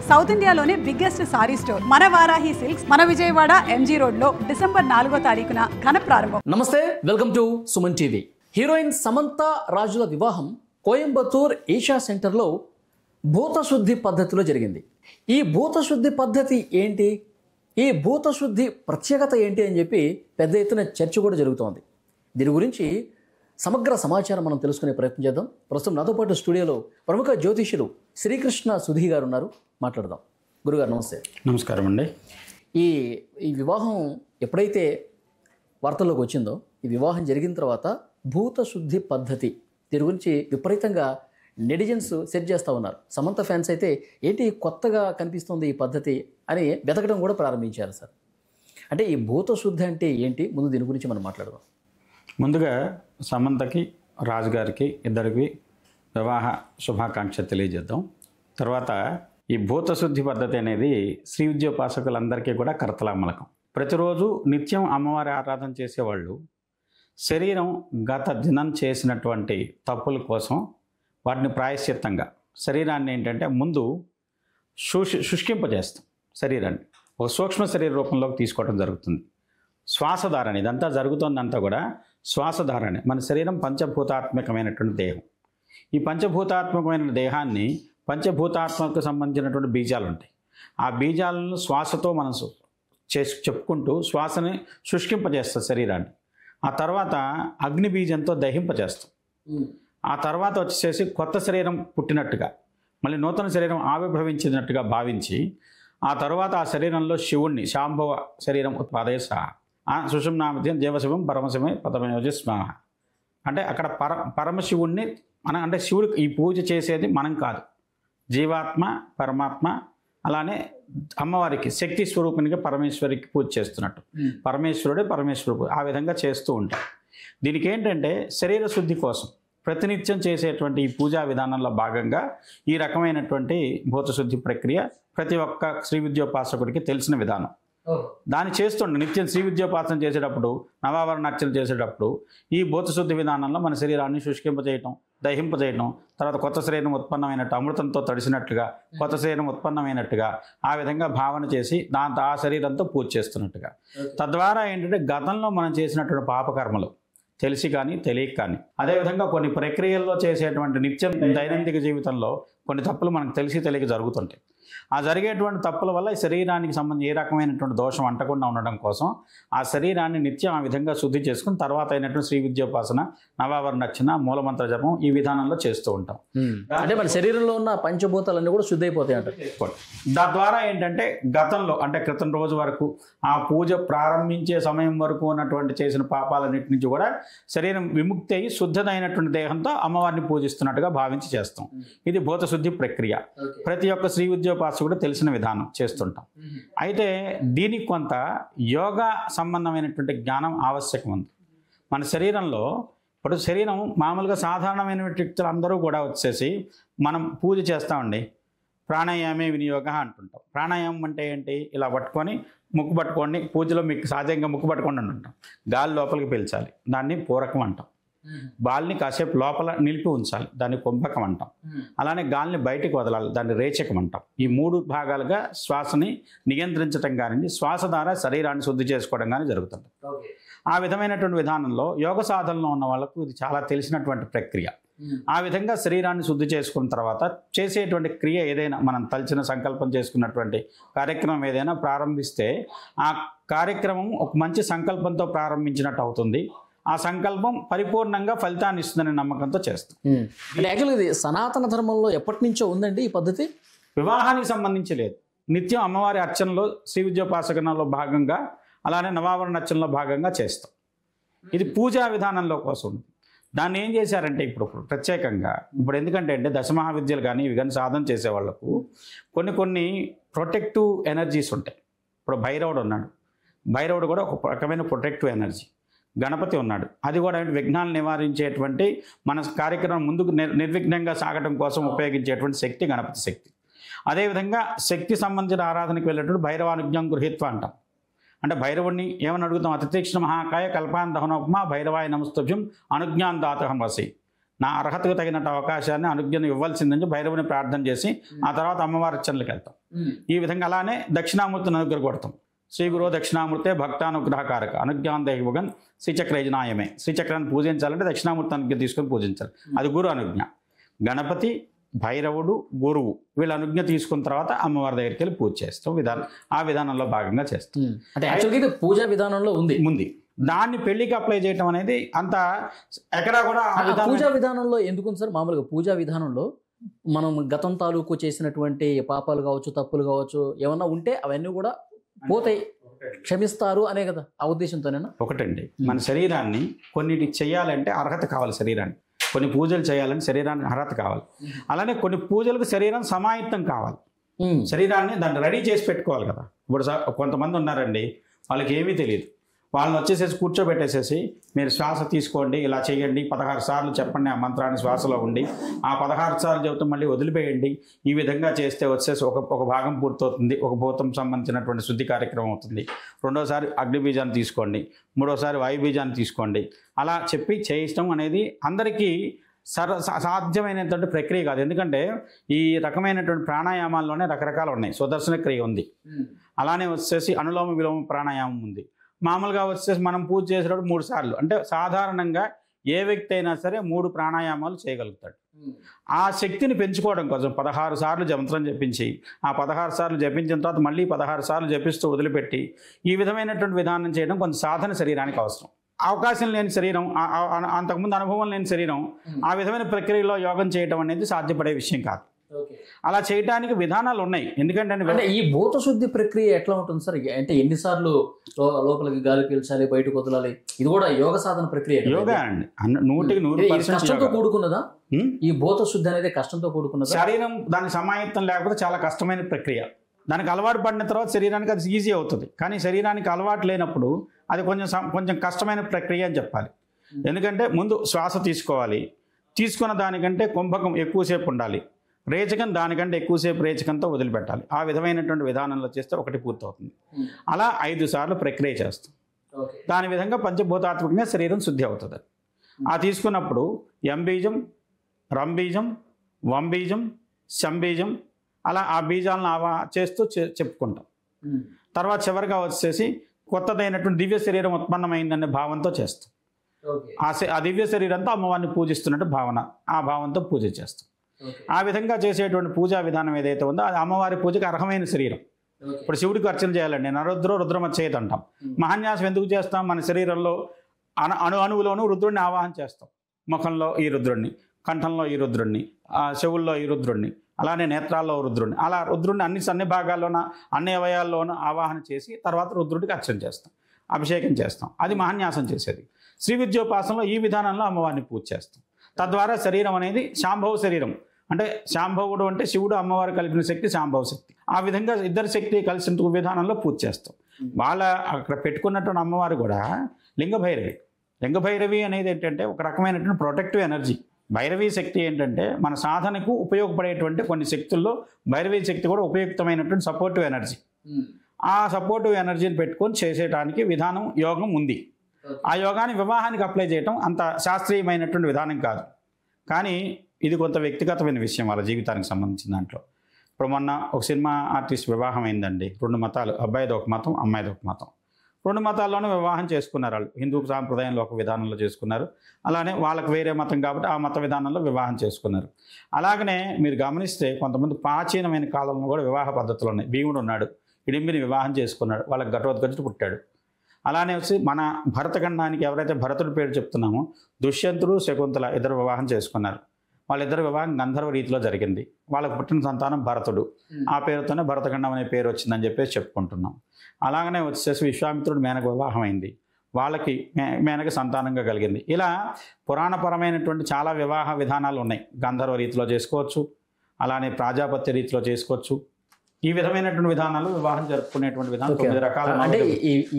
South ఇండియాలోనే biggest sorry store మన Varahi silks మన విజయవాడ ఎంజీ రోడ్ లో డిసెంబర్ 4వ తారీఖున ఘన ప్రారంభం. నమస్తే, welcome to Suman TV. Heroine Samantha రాజుల వివాహం కోయంబత్తూర్ ఏషియా సెంటర్లో భూతశుద్ధి పద్ధతిలో జరిగింది. ఈ భూతశుద్ధి పద్ధతి ఏంటి, ఈ భూతశుద్ధి ప్రత్యేకత ఏంటి అని చెప్పి పెద్ద ఎత్తున చర్చ కూడా జరుగుతోంది. దీని గురించి సమగ్ర సమాచారం మనం తెలుసుకునే ప్రయత్నం చేద్దాం. ప్రస్తుతం నాతో పాటు స్టూడియోలో ప్రముఖ జ్యోతిష్యులు శ్రీకృష్ణ సుధీ గారు ఉన్నారు. మాట్లాడదాం. గురుగారు నమస్తే. నమస్కారం అండి. ఈ వివాహం ఎప్పుడైతే వార్తల్లోకి వచ్చిందో, ఈ వివాహం జరిగిన తర్వాత భూతశుద్ధి పద్ధతి దీని గురించి విపరీతంగా నెటిజన్స్ సెట్ చేస్తూ ఉన్నారు. సమంత ఫ్యాన్స్ అయితే ఏంటి కొత్తగా కనిపిస్తుంది ఈ పద్ధతి అని వెతకడం కూడా ప్రారంభించారు సార్. అంటే ఈ భూతశుద్ధి అంటే ఏంటి, ముందు దీని గురించి మనం మాట్లాడదాం. ముందుగా సమంతకి రాజుగారికి ఇద్దరికి వివాహ శుభాకాంక్ష తెలియజేద్దాం. తర్వాత ఈ భూతశుద్ధి పద్ధతి అనేది శ్రీ విద్యోపాసకులందరికీ కూడా కర్తలామలకం. ప్రతిరోజు నిత్యం అమ్మవారి ఆరాధన చేసేవాళ్ళు శరీరం గత దినం చేసినటువంటి తప్పుల కోసం వాటిని ప్రాయశ్చిత్తంగా శరీరాన్ని ఏంటంటే ముందు శుష్కింపజేస్తాం. శరీరాన్ని ఒక సూక్ష్మ శరీర రూపంలోకి తీసుకోవడం జరుగుతుంది. శ్వాసధారణ, ఇదంతా జరుగుతుందంతా కూడా శ్వాసధారణ. మన శరీరం పంచభూతాత్మకమైనటువంటి దేహం. ఈ పంచభూతాత్మకమైన దేహాన్ని పంచభూతాత్మకు సంబంధించినటువంటి బీజాలు ఉంటాయి. ఆ బీజాలను శ్వాసతో మనం చెప్పుకుంటూ శ్వాసని శుష్కింపజేస్తాం శరీరాన్ని. ఆ తర్వాత అగ్ని బీజంతో దహింపజేస్తాం. ఆ తర్వాత వచ్చేసి కొత్త శరీరం పుట్టినట్టుగా, మళ్ళీ నూతన శరీరం ఆవిర్భవించినట్టుగా భావించి ఆ తర్వాత ఆ శరీరంలో శివుణ్ణి శాంభవ శరీరం ఉత్పాదయ సుషుమ్నామధ్యం దేవశివం పరమశివమే పదమయోజ స్మాహ అంటే అక్కడ పరమశివుణ్ణి మనం, అంటే శివుడికి ఈ పూజ చేసేది మనం కాదు, జీవాత్మ పరమాత్మ. అలానే అమ్మవారికి శక్తి స్వరూపునిగా పరమేశ్వరికి పూజ చేస్తున్నట్టు, పరమేశ్వరుడే పరమేశ్వరుడు ఆ విధంగా చేస్తూ ఉంటారు. దీనికి ఏంటంటే శరీర శుద్ధి కోసం ప్రతినిత్యం చేసేటువంటి ఈ పూజా విధానంలో భాగంగా ఈ రకమైనటువంటి భూతశుద్ధి ప్రక్రియ ప్రతి ఒక్క శ్రీ విద్యోపాసకుడికి తెలిసిన విధానం. దాన్ని చేస్తుండే నిత్యం శ్రీ విద్యోపాసన చేసేటప్పుడు, నవావరణ అర్చన చేసేటప్పుడు ఈ భూతశుద్ధి విధానంలో మన శరీరాన్ని శుష్కింపజేయటం, దహింపజేయటం, తర్వాత కొత్త శరీరం ఉత్పన్నమైనట్టు అమృతంతో తడిసినట్టుగా కొత్త శరీరం ఉత్పన్నమైనట్టుగా ఆ విధంగా భావన చేసి దాంతో ఆ శరీరంతో పూజ చేస్తున్నట్టుగా. తద్వారా ఏంటంటే గతంలో మనం చేసినటువంటి పాపకర్మలు తెలిసి కానీ తెలియక కానీ, అదేవిధంగా కొన్ని ప్రక్రియల్లో చేసేటువంటి నిత్యం దైనందిక జీవితంలో కొన్ని తప్పులు మనకు తెలిసి తెలియక జరుగుతుంటాయి. ఆ జరిగేటువంటి తప్పుల వల్ల ఈ శరీరానికి సంబంధించి ఏ రకమైనటువంటి దోషం అంటకుండా ఉండడం కోసం ఆ శరీరాన్ని నిత్యం ఆ విధంగా శుద్ధి చేసుకుని తర్వాత అయినటువంటి శ్రీ విద్యోపాసన, నవావరణ అర్చన, మూలమంత్ర జపం ఈ విధానంలో చేస్తూ ఉంటాం. అంటే మన శరీరంలో ఉన్న పంచభూతాలన్నీ కూడా శుద్ధి అయిపోతాయి అంటారు. తద్వారా ఏంటంటే గతంలో అంటే క్రితం రోజు వరకు ఆ పూజ ప్రారంభించే సమయం వరకు ఉన్నటువంటి చేసిన పాపాలన్నిటి నుంచి కూడా శరీరం విముక్తి అయ్యి శుద్ధమైనటువంటి దేహంతో అమ్మవారిని పూజిస్తున్నట్టుగా భావించి చేస్తాం. ఇది భూతశుద్ధి ప్రక్రియ. ప్రతి ఒక్క శ్రీ విద్యోపాసకుడు తెలిసిన విధానం చేస్తుంటాం. అయితే దీనికి కొంత యోగా సంబంధమైనటువంటి జ్ఞానం ఆవశ్యకం ఉంది. మన శరీరంలో ఇప్పుడు శరీరం మామూలుగా సాధారణమైన వ్యక్తులు అందరూ కూడా వచ్చేసి మనం పూజ చేస్తామండి, ప్రాణాయామే వినియోగ అంటుంటాం. ప్రాణాయామం అంటే ఏంటి, ఇలా పట్టుకొని ముక్కు పట్టుకోండి, పూజలో మీకు సహజంగా ముక్కు పట్టుకోండి అంటుంటాం. గాలి లోపలికి పీల్చాలి, దాన్ని పూరకం అంటాం. గాలిని కాసేపు లోపల నిలిపి ఉంచాలి, దాన్ని కుంభకం అంటాం. అలానే గాలిని బయటకు వదలాలి, దాన్ని రేచకం అంటాం. ఈ 3 భాగాలుగా శ్వాసని నియంత్రించడం కానీ శ్వాస ద్వారా శరీరాన్ని శుద్ధి చేసుకోవడం కానీ జరుగుతుంది. ఆ విధమైనటువంటి విధానంలో యోగ సాధనలో ఉన్న వాళ్ళకు ఇది చాలా తెలిసినటువంటి ప్రక్రియ. ఆ విధంగా శరీరాన్ని శుద్ధి చేసుకున్న తర్వాత చేసేటువంటి క్రియ ఏదైనా, మనం తలచిన సంకల్పం చేసుకున్నటువంటి కార్యక్రమం ఏదైనా ప్రారంభిస్తే ఆ కార్యక్రమం ఒక మంచి సంకల్పంతో ప్రారంభించినట్టు అవుతుంది. ఆ సంకల్పం పరిపూర్ణంగా ఫలితాన్ని ఇస్తుందనే నమ్మకంతో చేస్తాం. అంటే యాక్చువల్గా ఇది సనాతన ధర్మంలో ఎప్పటి నుంచో ఉందండి ఈ పద్ధతి. వివాహానికి సంబంధించి లేదు, నిత్యం అమ్మవారి అర్చనలో శ్రీ విద్యోపాసకనలో భాగంగా అలానే నవావరణ అర్చనలో భాగంగా చేస్తాం. ఇది పూజా విధానంలో కోసం. దాన్ని ఏం చేశారంటే ఇప్పుడు ప్రత్యేకంగా ఇప్పుడు ఎందుకంటే అంటే దశమహావిద్యలు కానీ ఇవి కానీ సాధన చేసే వాళ్ళకు కొన్ని ప్రొటెక్టివ్ ఎనర్జీస్ ఉంటాయి. ఇప్పుడు భైరవుడు ఉన్నాడు, భైరవుడు కూడా ఒక రకమైన ప్రొటెక్టివ్ ఎనర్జీ. గణపతి ఉన్నాడు, అది కూడా విఘ్నాలు నివారించేటువంటి మన కార్యక్రమం ముందుకు నిర్విఘ్నంగా సాగడం కోసం ఉపయోగించేటువంటి శక్తి గణపతి శక్తి. అదేవిధంగా శక్తి సంబంధించిన ఆరాధనకు వెళ్ళేటప్పుడు భైరవానుజ్ఞం గృహీత్వ అంటాం. అంటే భైరవుడిని ఏమని అడుగుతాం, అతితీక్ష్ణ మహాకాయ కల్పాన్ దహనోపమా భైరవాయ నమస్తుభ్యం అనుజ్ఞాన్ దాతహం వసి. నా అర్హతకు తగినట్టు అవకాశాన్ని అనుజ్ఞను ఇవ్వాల్సిందని భైరవుని ప్రార్థన చేసి ఆ తర్వాత అమ్మవారి అర్చనలకు వెళ్తాం. ఈ విధంగా అలానే దక్షిణామూర్తిని అనుగ్రహ కొడతాం. శ్రీ గురు దక్షిణామూర్తే భక్తానుగ్రహకారక అనుజ్ఞాందేవగన్ శ్రీచక్రయజనాయమే. శ్రీచక్రాన్ని పూజించాలంటే దక్షిణామూర్తి అనుజ్ఞ తీసుకొని పూజించాలి, అది గురు అనుజ్ఞ. గణపతి, భైరవుడు, గురువు వీళ్ళ అనుజ్ఞ తీసుకున్న తర్వాత అమ్మవారి దగ్గరికి వెళ్ళి పూజ చేస్తాం. ఆ విధానంలో భాగంగా చేస్తాం. అంటే యాక్చువల్గా ఇది పూజా విధానంలో ఉంది. దాన్ని పెళ్లికి అప్లై చేయటం అనేది అంత ఎక్కడా కూడా పూజా విధానంలో ఎందుకు సార్? మామూలుగా పూజా విధానంలో మనం గతం తాలూకు చేసినటువంటి పాపాలు కావచ్చు, తప్పులు కావచ్చు, ఏమన్నా ఉంటే అవన్నీ కూడా పోతాయి, క్షమిస్తారు అనే కదా ఆ ఉద్దేశంతోనేనా? ఒకటండి, మన శరీరాన్ని కొన్నిటి చేయాలంటే అర్హత కావాలి. శరీరాన్ని కొన్ని పూజలు చేయాలంటే శరీరానికి అర్హత కావాలి. అలానే కొన్ని పూజలకు శరీరం సమాయత్తం కావాలి. శరీరాన్ని దాన్ని రెడీ చేసి పెట్టుకోవాలి కదా. ఇప్పుడు కొంతమంది ఉన్నారండి, వాళ్ళకి ఏమీ తెలియదు. వాళ్ళని వచ్చేసేసి కూర్చోబెట్టేసేసి మీరు శ్వాస తీసుకోండి, ఇలా చేయండి, 16 సార్లు చెప్పండి ఆ మంత్రాన్ని శ్వాసలో ఉండి, ఆ 16 సార్లు చెబుతూ మళ్ళీ వదిలిపేయండి. ఈ విధంగా చేస్తే వచ్చేసి ఒక భాగం పూర్తవుతుంది, ఒక భూతం సంబంధించినటువంటి శుద్ధి కార్యక్రమం అవుతుంది. రెండోసారి అగ్నిబీజాన్ని తీసుకోండి, మూడోసారి వాయుబీజాన్ని తీసుకోండి. అలా చెప్పి చేయించడం అనేది అందరికీ సాధ్యమైనటువంటి ప్రక్రియ కాదు. ఎందుకంటే ఈ రకమైనటువంటి ప్రాణాయామాల్లోనే రకరకాలు ఉన్నాయి. సుదర్శన క్రియ ఉంది, అలానే వచ్చేసి అనులోమ విలోమ ప్రాణాయామం ఉంది. మామూలుగా వచ్చేసి మనం పూజ చేసేటప్పుడు 3 సార్లు, అంటే సాధారణంగా ఏ వ్యక్తి అయినా సరే 3 ప్రాణాయామాలు చేయగలుగుతాడు. ఆ శక్తిని పెంచుకోవడం కోసం 16 సార్లు మంత్రం జపించి, ఆ 16 సార్లు జపించిన తర్వాత మళ్ళీ 16 సార్లు జపిస్తూ వదిలిపెట్టి ఈ విధమైనటువంటి విధానం చేయడం కొంచెం సాధన శరీరానికి అవసరం. అవకాశం లేని శరీరం, అంతకుముందు అనుభవం లేని శరీరం ఆ విధమైన ప్రక్రియలో యోగం చేయడం అనేది సాధ్యపడే విషయం కాదు. అలా చేయడానికి విధానాలు ఉన్నాయి. ఎందుకంటే ఈ భూత శుద్ధి ప్రక్రియ ఎట్లా ఉంటుంది సార్? అంటే ఎన్నిసార్లు లోపలికి గాలి పీల్చాలి, బయటకు వదలాలి? ఇది కూడా యోగ సాధన ప్రక్రియ. యోగా అండి, 100% కష్టంతో కూడుకున్నదా? ఈ భూత శుద్ధి అనేది కష్టంతో కూడుకున్నదా? శరీరం దాని సమాయత్తం లేకపోతే చాలా కష్టమైన ప్రక్రియ. దానికి అలవాటు పడిన తర్వాత శరీరానికి అది ఈజీ అవుతుంది. కానీ శరీరానికి అలవాటు లేనప్పుడు అది కొంచెం కష్టమైన ప్రక్రియ అని చెప్పాలి. ఎందుకంటే ముందు శ్వాస తీసుకోవాలి, తీసుకున్న దానికంటే కుంభకం ఎక్కువసేపు ఉండాలి, రేచకం దానికంటే ఎక్కువసేపు రేచకంతో వదిలిపెట్టాలి. ఆ విధమైనటువంటి విధానంలో చేస్తే ఒకటి పూర్తవుతుంది. అలా 5 సార్లు ప్రక్రియ చేస్తాం. దాని విధంగా పంచభూతాత్మకంగా శరీరం శుద్ధి అవుతుంది. ఆ తీసుకున్నప్పుడు ఎంబీజం, రంబీజం, వంబీజం, శంబీజం, అలా ఆ బీజాలను చేస్తూ చెప్పుకుంటాం. తర్వాత చివరిగా వచ్చేసి కొత్తదైనటువంటి దివ్య శరీరం ఉత్పన్నమైందనే భావంతో చేస్తాం. ఆ దివ్య శరీరంతో అమ్మవారిని పూజిస్తున్నట్టు భావన, ఆ భావంతో పూజ చేస్తాం. ఆ విధంగా చేసేటువంటి పూజా విధానం ఏదైతే ఉందో అది అమ్మవారి పూజకి అర్హమైన శరీరం. ఇప్పుడు శివుడికి అర్చన చేయాలండి, నరుద్రో రుద్రమచ్చేది అంటాం. మహాన్యాసం ఎందుకు చేస్తాం? మన శరీరంలో అణువులోనూ రుద్రుడిని ఆవాహన చేస్తాం. ముఖంలో ఈ రుద్రుడిని, కంఠంలో ఈ రుద్రుడిని, చెవుల్లో ఈ రుద్రుడిని, అలానే నేత్రాల్లో రుద్రుడిని, అలా రుద్రుడిని అన్ని భాగాల్లోన అన్ని అవయాల్లోనూ ఆవాహన చేసి తర్వాత రుద్రుడికి అర్చన చేస్తాం, అభిషేకం చేస్తాం. అది మహాన్యాసం చేసేది. శ్రీ విద్యోపాసనలో ఈ విధానంలో అమ్మవారిని పూజ చేస్తాం. తద్వారా శరీరం అనేది శాంభవ శరీరం. అంటే శాంభవుడు అంటే శివుడు అమ్మవారు కలిపిన శక్తి శాంభవ శక్తి. ఆ విధంగా ఇద్దరు శక్తి కలిసిన విధానంలో పూజ చేస్తాం. వాళ్ళ అక్కడ పెట్టుకున్నటువంటి అమ్మవారు కూడా లింగభైరవి. లింగభైరవి అనేది ఏంటంటే ఒక రకమైనటువంటి ప్రొటెక్టివ్ ఎనర్జీ. భైరవీ శక్తి ఏంటంటే మన సాధనకు ఉపయోగపడేటువంటి కొన్ని శక్తుల్లో భైరవీ శక్తి కూడా ఉపయుక్తమైనటువంటి సపోర్టివ్ ఎనర్జీ. ఆ సపోర్టివ్ ఎనర్జీని పెట్టుకొని చేసేటానికి విధానం యోగం ఉంది. ఆ యోగాన్ని వివాహానికి అప్లై చేయటం అంత శాస్త్రీయమైనటువంటి విధానం కాదు. కానీ ఇది కొంత వ్యక్తిగతమైన విషయం వాళ్ళ జీవితానికి సంబంధించిన దాంట్లో. ఇప్పుడు మొన్న ఒక సినిమా ఆర్టిస్ట్ వివాహం అయిందండి. 2 మతాలు, అబ్బాయిది ఒక మతం, అమ్మాయిది ఒక మతం. 2 మతాల్లోనూ వివాహం చేసుకున్నారు. వాళ్ళు హిందూ సాంప్రదాయంలో ఒక విధానంలో చేసుకున్నారు, అలానే వాళ్ళకి వేరే మతం కాబట్టి ఆ మత విధానంలో వివాహం చేసుకున్నారు. అలాగనే మీరు గమనిస్తే కొంతమంది ప్రాచీనమైన కాలంలో కూడా వివాహ పద్ధతులు ఉన్నాయి. భీముడు ఉన్నాడు, హిడింబిని వివాహం చేసుకున్నాడు, వాళ్ళకి ఘటోత్కచుడు పుట్టాడు. అలానే వచ్చి మన భరతఖండానికి ఎవరైతే భరతుడి పేరు చెప్తున్నామో దుష్యంతుడు, శకుంతల ఇద్దరు వివాహం చేసుకున్నారు. వాళ్ళిద్దరు వివాహం గంధర్వ రీతిలో జరిగింది. వాళ్ళకు పుట్టిన సంతానం భరతుడు. ఆ పేరుతోనే భరతఖండం అనే పేరు వచ్చిందని చెప్పేసి చెప్పుకుంటున్నాం. అలాగనే వచ్చేసి విశ్వామిత్రుడు మేనక వివాహం అయింది, వాళ్ళకి మేనక సంతానంగా కలిగింది. ఇలా పురాణపరమైనటువంటి చాలా వివాహ విధానాలు ఉన్నాయి. గంధర్వ రీతిలో చేసుకోవచ్చు, అలానే ప్రాజాపత్య రీతిలో చేసుకోవచ్చు. ఈ విధమైనటువంటి విధానాలు వివాహం జరుపుకునేటువంటి విధానం 9 రకాల. అంటే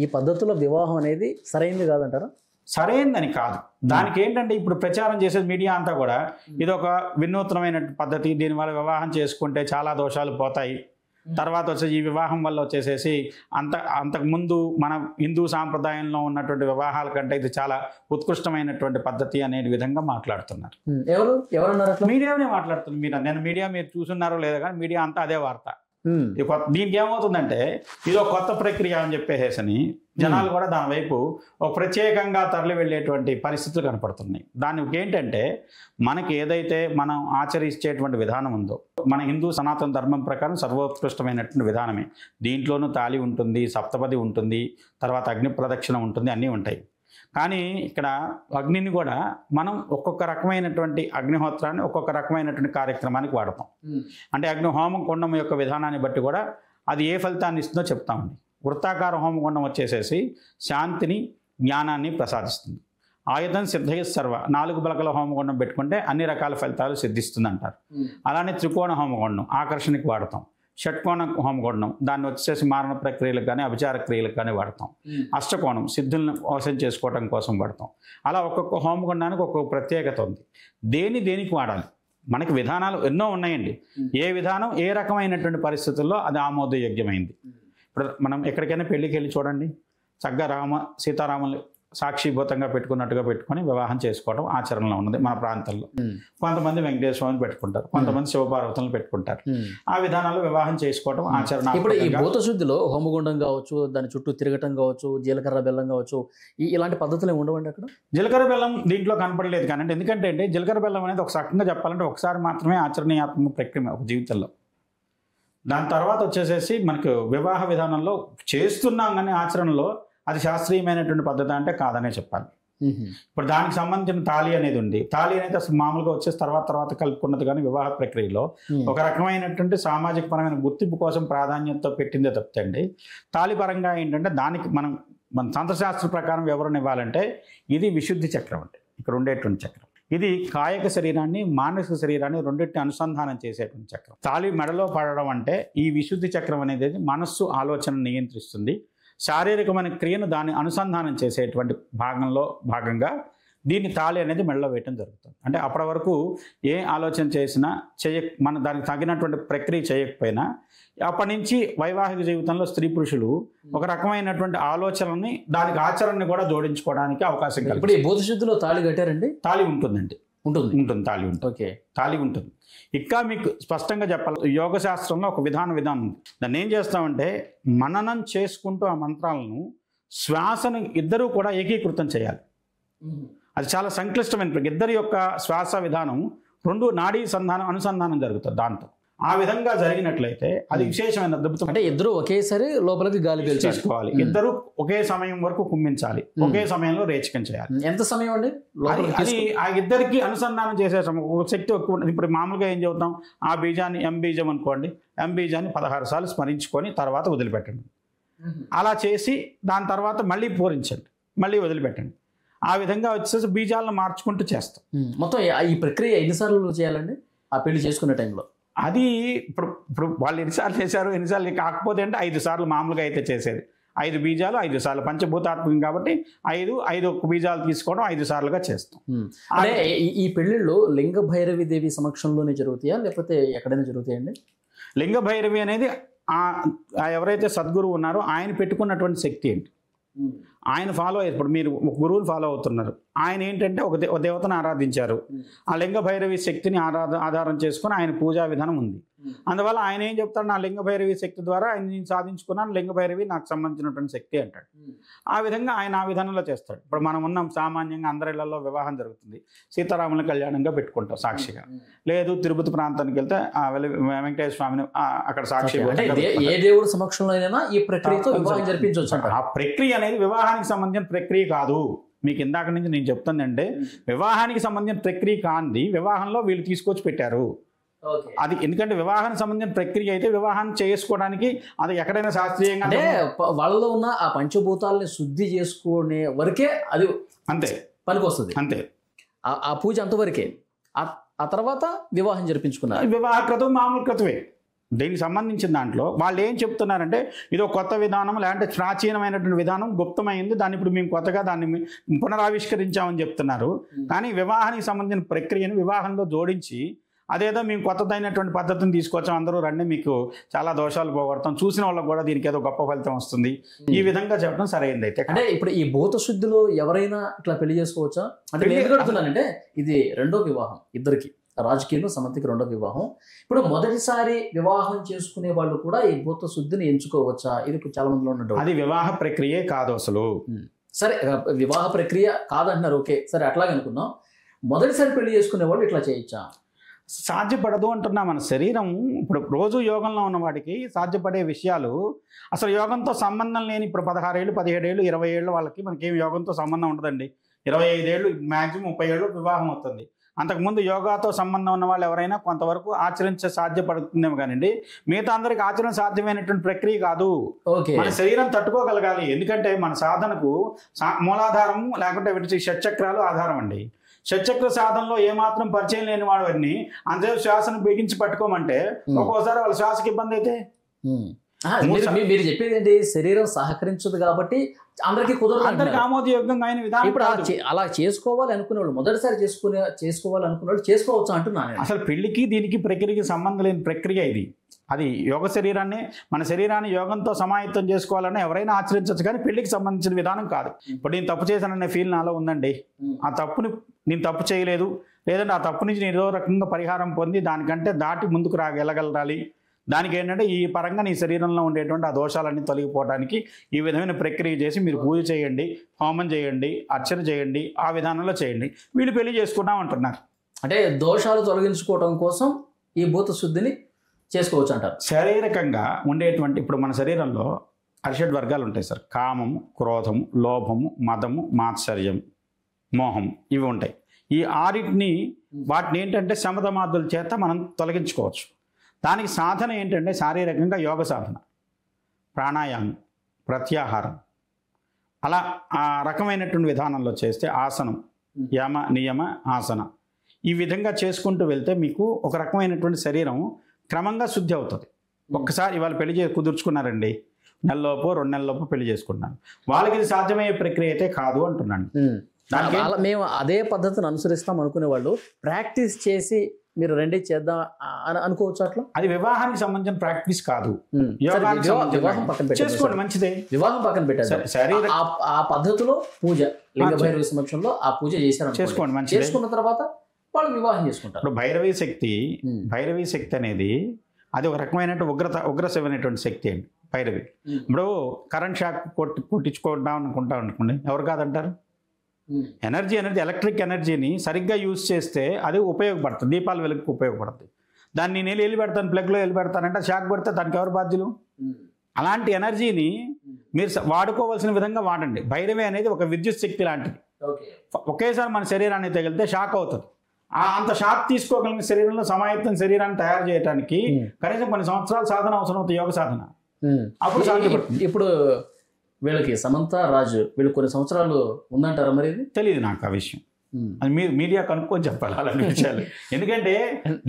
ఈ పద్ధతిలో వివాహం అనేది సరైనది కాదంటారా? సరైనదని కాదు. దానికి ఏంటంటే ఇప్పుడు ప్రచారం చేసేది మీడియా అంతా కూడా ఇది ఒక వినూత్నమైన పద్ధతి, దీనివల్ల వివాహం చేసుకుంటే చాలా దోషాలు పోతాయి, తర్వాత వచ్చి ఈ వివాహం వల్ల వచ్చేసేసి అంతకుముందు మన హిందూ సాంప్రదాయంలో ఉన్నటువంటి వివాహాల కంటే ఇది చాలా ఉత్కృష్టమైనటువంటి పద్ధతి అనే విధంగా మాట్లాడుతున్నారు. ఎవరన్నారు? మీడియానే మాట్లాడుతున్నారు. నేను మీడియా మీరు చూస్తున్నారో లేదో కానీ మీడియా అంతా అదే వార్త. దీనికి ఏమవుతుందంటే ఇది ఒక కొత్త ప్రక్రియ అని చెప్పేసి జనాలు కూడా దాని వైపు ఒక ప్రత్యేకంగా తరలి వెళ్ళేటువంటి పరిస్థితులు కనపడుతున్నాయి. దానికి ఏంటంటే మనకి ఏదైతే మనం ఆచరించేటువంటి విధానం ఉందో మన హిందూ సనాతన ధర్మం ప్రకారం సర్వోత్కృష్టమైనటువంటి విధానమే. దీంట్లోనూ తాళి ఉంటుంది, సప్తపది ఉంటుంది, తర్వాత అగ్ని ప్రదక్షిణ ఉంటుంది, అన్నీ ఉంటాయి. కానీ ఇక్కడ అగ్నిని కూడా మనం ఒక్కొక్క రకమైనటువంటి అగ్నిహోత్రాన్ని ఒక్కొక్క రకమైనటువంటి కార్యక్రమానికి వాడతాం. అంటే అగ్ని హోమం కుండం యొక్క విధానాన్ని బట్టి కూడా అది ఏ ఫలితాన్ని ఇస్తుందో చెప్తామండి. వృత్తాకార హోమగుండం వచ్చేసేసి శాంతిని, జ్ఞానాన్ని ప్రసాదిస్తుంది. ఆయుధం సిద్ధయ సర్వ 4 బలకల హోమగుండం పెట్టుకుంటే అన్ని రకాల ఫలితాలు సిద్ధిస్తుంది అంటారు. అలానే త్రికోణ హోమగుండం ఆకర్షణకి వాడతాం. షట్కోణ హోమగుండం దాన్ని వచ్చేసి మారణ ప్రక్రియలకు కానీ అభిచార క్రియలకు కానీ వాడతాం. అష్టకోణం సిద్ధులను వశం చేసుకోవడం కోసం వాడతాం. అలా ఒక్కొక్క హోమగుండానికి ఒక్కొక్క ప్రత్యేకత ఉంది. దేనికి వాడాలి? మనకి విధానాలు ఎన్నో ఉన్నాయండి. ఏ విధానం ఏ రకమైనటువంటి పరిస్థితుల్లో అది ఆమోదయోగ్యమైంది. ఇప్పుడు మనం ఎక్కడికైనా పెళ్ళికి వెళ్ళి చూడండి, చక్కగా సీతారాములు సాక్షిభూతంగా పెట్టుకున్నట్టుగా పెట్టుకొని వివాహం చేసుకోవడం ఆచరణలో ఉన్నది మన ప్రాంతాల్లో. కొంతమంది వెంకటేశ్వరాన్ని పెట్టుకుంటారు, కొంతమంది శివపార్వతులను పెట్టుకుంటారు. ఆ విధానాల్లో వివాహం చేసుకోవడం ఆచరణ. ఇప్పుడు ఈ భూత శుద్ధిలో హోమగుండం కావచ్చు, దాని చుట్టూ తిరగటం కావచ్చు, జీలకర్ర బెల్లం కావచ్చు, ఇలాంటి పద్ధతులు ఏమి ఉండవండి అక్కడ? జీలకర్ర బెల్లం దీంట్లో కనపడలేదు కానీ ఎందుకంటే జీలకర్ర బెల్లం అనేది ఒక రకంగా చెప్పాలంటే ఒకసారి మాత్రమే ఆచరణీయాత్మక ప్రక్రియ ఒక జీవితంలో. దాని తర్వాత వచ్చేసేసి మనకు వివాహ విధానంలో చేస్తున్నాం కానీ ఆచరణలో అది శాస్త్రీయమైనటువంటి పద్ధతి అంటే కాదనే చెప్పాలి. ఇప్పుడు దానికి సంబంధించిన తాళి అనేది ఉంది. తాళి అనేది అసలు మామూలుగా వచ్చేసి తర్వాత కలుపుకున్నది కానీ వివాహ ప్రక్రియలో ఒక రకమైనటువంటి సామాజిక పరమైన గుర్తింపు కోసం ప్రాధాన్యతతో పెట్టిందే తప్పితే తాళి పరంగా ఏంటంటే దానికి మన తంత్రశాస్త్ర ప్రకారం వివరణ ఇవ్వాలంటే ఇది విశుద్ధి చక్రం అంటే ఇక్కడ ఉండేటువంటి చక్రం. ఇది కాయక శరీరాన్ని మానసిక శరీరాన్ని రెండింటిని అనుసంధానం చేసేటువంటి చక్రం. తాళి మెడలో పడడం అంటే ఈ విశుద్ధి చక్రం అనేది మనస్సు ఆలోచన నియంత్రిస్తుంది. శారీరకమైన క్రియను దాన్ని అనుసంధానం చేసేటువంటి భాగంగా దీన్ని తాళి అనేది మెడలో వేయటం జరుగుతుంది. అంటే అప్పటి వరకు ఏ ఆలోచన చేసినా మన దానికి తగినటువంటి ప్రక్రియ చేయకపోయినా అప్పటి నుంచి వైవాహిక జీవితంలో స్త్రీ పురుషులు ఒక రకమైనటువంటి ఆలోచనని దానికి ఆచరణని కూడా జోడించుకోవడానికి అవకాశం కలుగుతుంది. ఇప్పుడు ఈ భూత శుద్ధిలో తాళి కట్టారండి? తాళి ఉంటుందండి, ఉంటుంది తాళి ఉంటుంది. ఓకే, తాళి ఉంటుంది. ఇంకా మీకు స్పష్టంగా చెప్పాలి, యోగ శాస్త్రంలో ఒక విధానం ఉంది. దాన్ని ఏం చేస్తామంటే మననం చేసుకుంటూ ఆ మంత్రాలను శ్వాసను ఇద్దరూ కూడా ఏకీకృతం చేయాలి. అది చాలా సంక్లిష్టమైన ఇద్దరి యొక్క శ్వాస విధానం 2 నాడీ అనుసంధానం జరుగుతుంది. దాంతో ఆ విధంగా జరిగినట్లయితే అది విశేషమైన అద్భుతం. అంటే ఇద్దరు ఒకేసారి లోపలికి గాలి పీల్చుకోవాలి, ఇద్దరు ఒకే సమయం వరకు కుమ్మించాలి, ఒకే సమయంలో రేచకం చేయాలి. ఎంత సమయం అండి? అది ఆ ఇద్దరికి అనుసంధానం చేసే ఒక శక్తి ఎక్కువ ఉంటుంది. ఇప్పుడు మామూలుగా ఏం చెబుతాం, ఆ బీజాన్ని ఎం బీజం అనుకోండి, ఎం బీజాన్ని 16 సార్లు స్మరించుకొని తర్వాత వదిలిపెట్టండి. అలా చేసి దాని తర్వాత మళ్ళీ పూరించండి, మళ్ళీ వదిలిపెట్టండి. ఆ విధంగా వచ్చేసి బీజాలను మార్చుకుంటూ చేస్తాం. మొత్తం ఈ ప్రక్రియ ఎన్నిసార్లు చేయాలండి ఆ పెళ్లి చేసుకునే టైంలో? అది ఇప్పుడు వాళ్ళు ఎన్నిసార్లు చేశారు, ఎన్నిసార్లు కాకపోతే అంటే 5 సార్లు మామూలుగా అయితే చేసేది. 5 బీజాలు 5 సార్లు పంచభూతాత్మకం కాబట్టి 5 బీజాలు తీసుకోవడం 5 సార్లుగా చేస్తాం. అంటే ఈ పెళ్లిళ్ళు లింగ భైరవి దేవి సమక్షంలోనే జరుగుతాయా లేకపోతే ఎక్కడైనా జరుగుతాయండి? లింగ భైరవి అనేది ఎవరైతే సద్గురువు ఉన్నారో ఆయన పెట్టుకున్నటువంటి శక్తి ఏంటి, ఆయన ఫాలో అయ్యారు. ఇప్పుడు మీరు ఒక గురువుని ఫాలో అవుతున్నారు, ఆయన ఏంటంటే ఒక దేవతను ఆరాధించారు. ఆ లింగ భైరవి శక్తిని ఆధారం చేసుకుని ఆయన పూజా విధానం ఉంది. అందువల్ల ఆయన ఏం చెప్తాడు, నా లింగ భైరవి శక్తి ద్వారా ఆయన నేను సాధించుకున్నాను, లింగ భైరవి నాకు సంబంధించినటువంటి శక్తి అంటాడు. ఆ విధంగా ఆయన ఆ విధానంలో చేస్తాడు. ఇప్పుడు మనం ఉన్నాం, సామాన్యంగా అందరిళ్లలో వివాహం జరుగుతుంది, సీతారాముల కళ్యాణంగా పెట్టుకుంటాం సాక్షిగా. లేదు తిరుపతి ప్రాంతానికి వెళ్తే వెంకటేశ్వర స్వామిని అక్కడ సాక్షి. ఏ దేవుడి సమక్షంలో అయినా ఈ ప్రక్రియతో వివాహం జరిపించవచ్చు. ఆ ప్రక్రియ అనేది వివాహానికి సంబంధించిన ప్రక్రియ కాదు. మీకు ఇందాక నుంచి నేను చెప్తుందంటే వివాహానికి సంబంధించిన ప్రక్రియ కాంది వివాహంలో వీళ్ళు తీసుకొచ్చి పెట్టారు. అది ఎందుకంటే వివాహానికి సంబంధించిన ప్రక్రియ అయితే వివాహాన్ని చేసుకోవడానికి అది ఎక్కడైనా శాస్త్రీయంగా అంటే వాళ్ళలో ఉన్న ఆ పంచభూతాలని శుద్ధి చేసుకునే వరకే అది అంతే పనికి వస్తుంది. అంతే ఆ పూజ అంతవరకే. ఆ తర్వాత వివాహం జరిపించుకున్నారు. వివాహ క్రతువు మామూలు క్రతువే. దీనికి సంబంధించిన దాంట్లో వాళ్ళు ఏం చెప్తున్నారంటే ఇది ఒక కొత్త విధానం, లేదంటే ప్రాచీనమైనటువంటి విధానం గుప్తమైంది, దాన్ని ఇప్పుడు మేము కొత్తగా దాన్ని పునరావిష్కరించామని చెప్తున్నారు. కానీ వివాహానికి సంబంధించిన ప్రక్రియను వివాహంలో జోడించి అదేదో మేము కొత్తదైనటువంటి పద్ధతిని తీసుకొచ్చాం, అందరూ రండి మీకు చాలా దోషాలు పోగొడతాం, చూసిన వాళ్ళకి కూడా దీనికి ఏదో గొప్ప ఫలితం వస్తుంది, ఈ విధంగా చెప్పడం సరైనది అయితే. అంటే ఇప్పుడు ఈ భూత శుద్ధిలో ఎవరైనా ఇట్లా పెళ్లి చేసుకోవచ్చా? అంటే నేను ఎందుకు అడుగుతున్నానంటే ఇది రెండో వివాహం ఇద్దరికి. రాజకీయంలో సమంతకి రెండో వివాహం. ఇప్పుడు మొదటిసారి వివాహం చేసుకునే వాళ్ళు కూడా ఈ భూత శుద్ధిని ఎంచుకోవచ్చా? ఇది చాలా మందిలో ఉన్న డౌట్. అది వివాహ ప్రక్రియే కాదు అసలు. సరే, వివాహ ప్రక్రియ కాదంటున్నారు, ఓకే, సరే అట్లాగే అనుకుందాం. మొదటిసారి పెళ్లి చేసుకునే వాళ్ళు ఇట్లా చేయొచ్చా? సాధ్యపడదు అంటున్నా. మన శరీరం ఇప్పుడు రోజు యోగంలో ఉన్న వాడికి సాధ్యపడే విషయాలు అసలు యోగంతో సంబంధం లేని, ఇప్పుడు 16 ఏళ్ళు 17 ఏళ్ళు 20 ఏళ్ళు వాళ్ళకి మనకేం యోగంతో సంబంధం ఉండదండి. 25 ఏళ్ళు మ్యాక్సిమం 30 ఏళ్ళు వివాహం అవుతుంది. అంతకుముందు యోగాతో సంబంధం ఉన్న వాళ్ళు ఎవరైనా కొంతవరకు సాధ్యపడుతుందేమో కానివ్వండి, మిగతా అందరికి ఆచరణ సాధ్యమైనటువంటి ప్రక్రియ కాదు. మన శరీరం తట్టుకోగలగాలి. ఎందుకంటే మన సాధనకు మూలాధారము లేకుంటే షట్చక్రాలు ఆధారం అండి. షట్చక్ర సాధనలో ఏమాత్రం పరిచయం లేని వాడిని అంతసేపు శ్వాసను బిగించి పట్టుకోమంటే ఒక్కోసారి వాళ్ళ శ్వాసకి ఇబ్బంది అయితే. మీరు చెప్పేది ఏంటి? శరీరం సహకరించదు కాబట్టి అందరికీ కుదరదు, అందరికి ఆమోదయోగ్యంగా అయిన విధానం. ఇప్పుడు అలా చేసుకోవాలి అనుకునే వాళ్ళు, మొదటిసారి చేసుకోవాలి అనుకునే వాళ్ళు చేసుకోవచ్చు అంటున్నాను. అసలు పెళ్లికి దీనికి ప్రక్రియకి సంబంధం లేని ప్రక్రియ ఇది. అది యోగ శరీరాన్ని, మన శరీరాన్ని యోగంతో సమాయత్తం చేసుకోవాలని ఎవరైనా ఆచరించవచ్చు, కానీ పెళ్లికి సంబంధించిన విధానం కాదు. ఇప్పుడు నేను తప్పు చేశాననే ఫీల్ నాలో ఉందండి, ఆ తప్పుని నేను తప్పు చేయలేదు, లేదంటే ఆ తప్పు నుంచి నేను ఏదో రకంగా పరిహారం పొంది దానికంటే దాటి ముందుకు వెళ్ళగలగాలి. దానికి ఏంటంటే ఈ పరంగా నీ శరీరంలో ఉండేటువంటి ఆ దోషాలన్నీ తొలగిపోవడానికి ఈ విధమైన ప్రక్రియ చేసి మీరు పూజ చేయండి, హోమం చేయండి, అర్చన చేయండి, ఆ విధానంలో చేయండి. వీళ్ళు పెళ్లి చేసుకుంటాం అంటున్నారు. అంటే దోషాలు తొలగించుకోవడం కోసం ఈ భూత శుద్ధిని చేసుకోవచ్చు అంటారు. శారీరకంగా ఉండేటువంటి ఇప్పుడు మన శరీరంలో అరిషడ్ వర్గాలు ఉంటాయి సార్. కామము, క్రోధము, లోభము, మదము, మాత్సర్యం, మోహం, ఇవి ఉంటాయి. ఈ ఆరిటిని వాటిని ఏంటంటే శమధమాదుల చేత మనం తొలగించుకోవచ్చు. దానికి సాధన ఏంటంటే శారీరకంగా యోగ సాధన, ప్రాణాయామం, ప్రత్యాహారం, అలా ఆ రకమైనటువంటి విధానంలో చేస్తే ఆసనం, యమ నియమ ఆసన, ఈ విధంగా చేసుకుంటూ వెళ్తే మీకు ఒక రకమైనటువంటి శరీరం క్రమంగా శుద్ధి అవుతుంది. ఒక్కసారి ఇవాళ పెళ్లి కుదుర్చుకున్నారండి, నెలలోపు 2 నెలలలోపు పెళ్లి చేసుకున్నాను, వాళ్ళకి ఇది సాధ్యమయ్యే ప్రక్రియ అయితే కాదు అంటున్నాను. మేము అదే పద్ధతిని అనుసరిస్తాం అనుకునే వాళ్ళు ప్రాక్టీస్ చేసి మీరు రెండే చేద్దాం అని అనుకోవచ్చు. అట్లా అది వివాహానికి సంబంధించిన ప్రాక్టీస్ కాదు. వివాహం పక్కన చేసుకోండి, మంచిదే. వివాహం పక్కన పెట్టారు, ఆ పద్ధతిలో పూజ లింగ భైరవి సమక్షంలో ఆ పూజ చేశారు, చేసుకోండి, మంచిది. చేసుకున్న తర్వాత వాళ్ళు వివాహం చేసుకుంటారు. ఇప్పుడు భైరవి శక్తి అనేది అది ఒక రకమైనటువంటి ఉగ్రశమైనటువంటి శక్తి అండి భైరవి. ఇప్పుడు కరెంట్ షాక్ కొట్టించుకుంటాం అనుకోండి, ఎవరు కాదంటారు? ఎనర్జీ అనేది ఎలక్ట్రిక్ ఎనర్జీని సరిగ్గా యూజ్ చేస్తే అది ఉపయోగపడుతుంది, దీపాల వెలుగుకు ఉపయోగపడుతుంది. దాన్ని నేను వెళ్ళి పెడతాను, ప్లగ్లో వెళ్ళి పెడతానంటే షాక్ పడితే దానికి ఎవరు బాధ్యులు? అలాంటి ఎనర్జీని మీరు వాడుకోవాల్సిన విధంగా వాడండి. భైరవి అనేది ఒక విద్యుత్ శక్తి లాంటిది. ఒకేసారి మన శరీరాన్ని తగిలితే షాక్ అవుతుంది. అంత షాక్ తీసుకోగలిగిన శరీరంలో సమాయత్తం శరీరాన్ని తయారు చేయడానికి కనీసం కొన్ని సంవత్సరాల సాధన అవసరం అవుతుంది, యోగ సాధన. అప్పుడు సాధ్యపడుతుంది. ఇప్పుడు వీళ్ళకి సమంత రాజు వీళ్ళు కొన్ని సంవత్సరాలు ఉందంటారా? మరి తెలియదు నాకు ఆ విషయం, అది మీడియా కనుక్కొని చెప్పాలి అలాంటి విషయాలు. ఎందుకంటే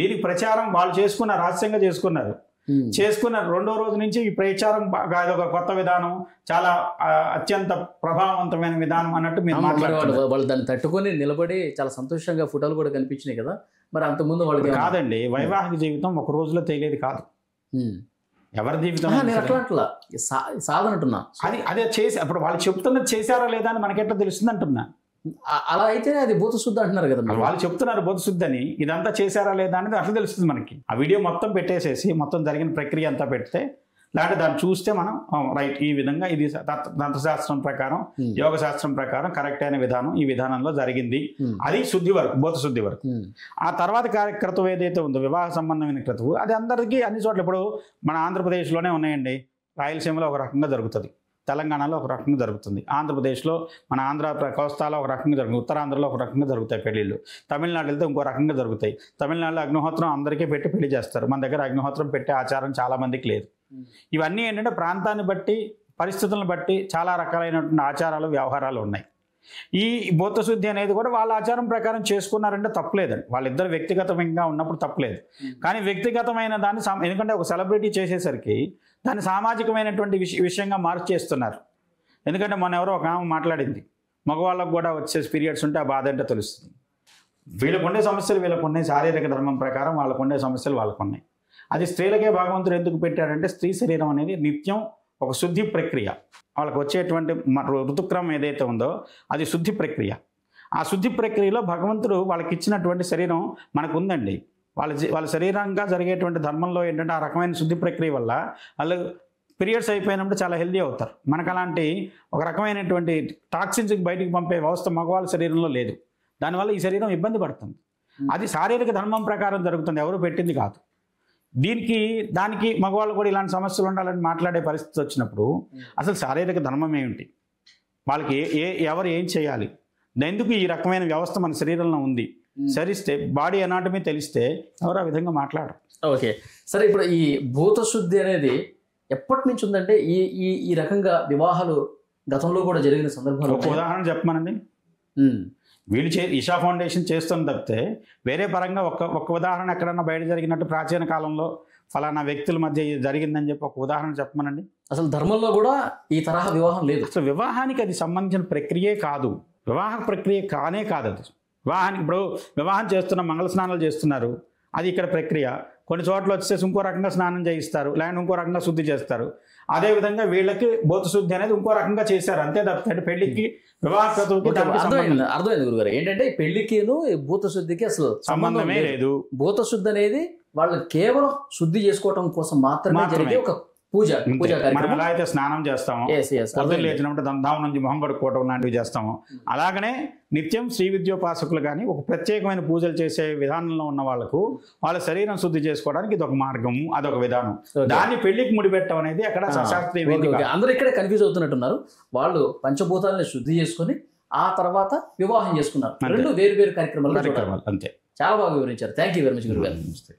దీనికి ప్రచారం వాళ్ళు రహస్యంగా చేసుకున్నారు. రెండో రోజు నుంచి ఈ ప్రచారం ఒక కొత్త విధానం, చాలా అత్యంత ప్రభావవంతమైన విధానం అన్నట్టు మీరు మాట్లాడుతున్నారు. వాళ్ళు దాన్ని తట్టుకొని నిలబడి చాలా సంతోషంగా ఫోటోలు కూడా కనిపించినాయి కదా. మరి అంతకుముందు వాళ్ళకి కాదండి, వైవాహిక జీవితం ఒక రోజులో తెలియదు కాదు. ఎవరి జీవితం సాధన అంటున్నా, అదే చేసి అప్పుడు వాళ్ళు చెప్తున్నది చేశారా లేదా అని మనకెట్లా తెలుస్తుంది అంటున్నా. అలా అయితే అది భూత శుద్ధి అంటున్నారు కదా. వాళ్ళు చెప్తున్నారు భూత శుద్ధి అని, ఇదంతా చేశారా లేదా అనేది అట్లా తెలుస్తుంది మనకి. ఆ వీడియో మొత్తం పెట్టేసేసి మొత్తం జరిగిన ప్రక్రియ అంతా పెడితే, లేకపోతే దాన్ని చూస్తే మనం రైట్ ఈ విధంగా ఇది తంత్రశాస్త్రం ప్రకారం, యోగ శాస్త్రం ప్రకారం కరెక్ట్ అయిన విధానం ఈ విధానంలో జరిగింది. అది శుద్ధి వరకు, భూత శుద్ధి వరకు. ఆ తర్వాత కార్యక్రతువు ఏదైతే ఉందో వివాహ సంబంధమైన క్రతువు, అది అందరికీ అన్ని చోట్ల, ఇప్పుడు మన ఆంధ్రప్రదేశ్లోనే ఉన్నాయండి. రాయలసీమలో ఒక రకంగా జరుగుతుంది, తెలంగాణలో ఒక రకంగా జరుగుతుంది, ఆంధ్రప్రదేశ్లో మన ఆంధ్ర కోస్తాలో ఒక రకంగా జరుగుతుంది, ఉత్తరాంధ్రలో ఒక రకంగా జరుగుతాయి పెళ్ళిళ్ళు, తమిళనాడు వెళ్తే ఇంకో రకంగా జరుగుతాయి. తమిళనాడులో అగ్నిహోత్రం అందరికీ పెట్టి పెళ్లి చేస్తారు, మన దగ్గర అగ్నిహోత్రం పెట్టే ఆచారం చాలామందికి లేదు. ఇవన్నీ ఏంటంటే ప్రాంతాన్ని బట్టి, పరిస్థితులను బట్టి చాలా రకాలైనటువంటి ఆచారాలు, వ్యవహారాలు ఉన్నాయి. ఈ భూత శుద్ధి అనేది కూడా వాళ్ళ ఆచారం ప్రకారం చేసుకున్నారంటే తప్పలేదండి. వాళ్ళిద్దరు వ్యక్తిగతంగా ఉన్నప్పుడు తప్పలేదు. కానీ వ్యక్తిగతమైన దాన్ని ఎందుకంటే ఒక సెలబ్రిటీ చేసేసరికి దాన్ని సామాజికమైనటువంటి విషయంగా మార్చేస్తున్నారు. ఎందుకంటే మొన్న ఎవరో ఒక ఆమె మాట్లాడింది, మగవాళ్ళకు కూడా వచ్చే పీరియడ్స్ ఉంటే ఆ బాధ అంటే తెలుస్తుంది. వీళ్ళకుండే సమస్యలు వీళ్ళకున్నాయి, శారీరక ధర్మం ప్రకారం వాళ్ళకుండే సమస్యలు వాళ్ళకున్నాయి. అది స్త్రీలకే భగవంతుడు ఎందుకు పెట్టాడంటే స్త్రీ శరీరం అనేది నిత్యం ఒక శుద్ధి ప్రక్రియ. వాళ్ళకు వచ్చేటువంటి ఋతుక్రమం ఏదైతే ఉందో అది శుద్ధి ప్రక్రియ. ఆ శుద్ధి ప్రక్రియలో భగవంతుడు వాళ్ళకి ఇచ్చినటువంటి శరీరం మనకు ఉందండి. వాళ్ళ శరీరంగా జరిగేటువంటి ధర్మంలో ఏంటంటే ఆ రకమైన శుద్ధి ప్రక్రియ వల్ల వాళ్ళు పీరియడ్స్ అయిపోయినప్పుడు చాలా హెల్దీ అవుతారు. మనకు అలాంటి ఒక రకమైనటువంటి టాక్సిన్స్ బయటికి పంపే వ్యవస్థ మగవాళ్ళ శరీరంలో లేదు. దానివల్ల ఈ శరీరం ఇబ్బంది పడుతుంది. అది శారీరక ధర్మం ప్రకారం జరుగుతుంది, ఎవరు పెట్టింది కాదు. దానికి మగవాళ్ళు కూడా ఇలాంటి సమస్యలు ఉండాలని మాట్లాడే పరిస్థితి వచ్చినప్పుడు అసలు శారీరక ధర్మం ఏమిటి, వాళ్ళకి ఎవరు ఏం చేయాలి, ఎందుకు ఈ రకమైన వ్యవస్థ మన శరీరంలో ఉంది, సరిస్తే బాడీ అనాటమీ తెలిస్తే ఎవరు ఆ విధంగా మాట్లాడరు. ఓకే, సరే. ఇప్పుడు ఈ భూతశుద్ధి అనేది ఎప్పటి నుంచి ఉందంటే ఈ రకంగా వివాహాలు గతంలో కూడా జరిగిన సందర్భాలు ఒక ఉదాహరణ చెప్పమనండి. వీళ్ళు ఇషా ఫౌండేషన్ చేస్తుంది తప్పితే వేరే పరంగా ఒక్క ఉదాహరణ ఎక్కడన్నా బయట జరిగినట్టు ప్రాచీన కాలంలో ఫలానా వ్యక్తుల మధ్య జరిగిందని చెప్పి ఒక ఉదాహరణ చెప్పమనండి. అసలు ధర్మంలో కూడా ఈ తరహా వివాహం లేదు. అసలు వివాహానికి అది సంబంధించిన ప్రక్రియే కాదు, వివాహ ప్రక్రియ కానే కాదు అది. వివాహానికి ఇప్పుడు వివాహం చేస్తున్న మంగళ స్నానాలు చేస్తున్నారు, అది ఇక్కడ ప్రక్రియ. కొన్ని చోట్ల వచ్చేసి ఇంకో రకంగా స్నానం చేయిస్తారు, లేదంటే ఇంకో రకంగా శుద్ధి చేస్తారు. అదేవిధంగా వీళ్ళకి భూత శుద్ధి అనేది ఇంకో రకంగా చేశారు, అంతే తప్పితే పెళ్లికి వివాహ అర్థమైంది గురుగారు. ఏంటంటే పెళ్లికిను భూత శుద్ధికి అసలు సంబంధమే లేదు. భూత శుద్ధి అనేది వాళ్ళు కేవలం శుద్ధి చేసుకోవడం కోసం మాత్రమే జరిగే ఒక పూజా మనం ఎలా అయితే స్నానం చేస్తామో, పొద్దున్న లేచినప్పుడు దంధాం నుంచి మొహం కడుక్కోవడం లాంటివి చేస్తామో, అలాగనే నిత్యం శ్రీ విద్యోపాసకులు కానీ ఒక ప్రత్యేకమైన పూజలు చేసే విధానంలో ఉన్న వాళ్ళకు వాళ్ళ శరీరం శుద్ధి చేసుకోవడానికి ఇది ఒక మార్గము, అదొక విధానం. దాన్ని పెళ్లికి ముడిపెట్టడం అనేది అక్కడ శాస్త్రీయ. అందరూ ఇక్కడే కన్ఫ్యూజ్ అవుతున్నట్టున్నారు. వాళ్ళు పంచభూతాలని శుద్ధి చేసుకుని ఆ తర్వాత వివాహం చేసుకున్నారు. రెండు వేరు వేరు కార్యక్రమాలు అంతే. చాలా బాగా వివరించారు. థ్యాంక్ యూ వెరీ మచ్ గురుగారు.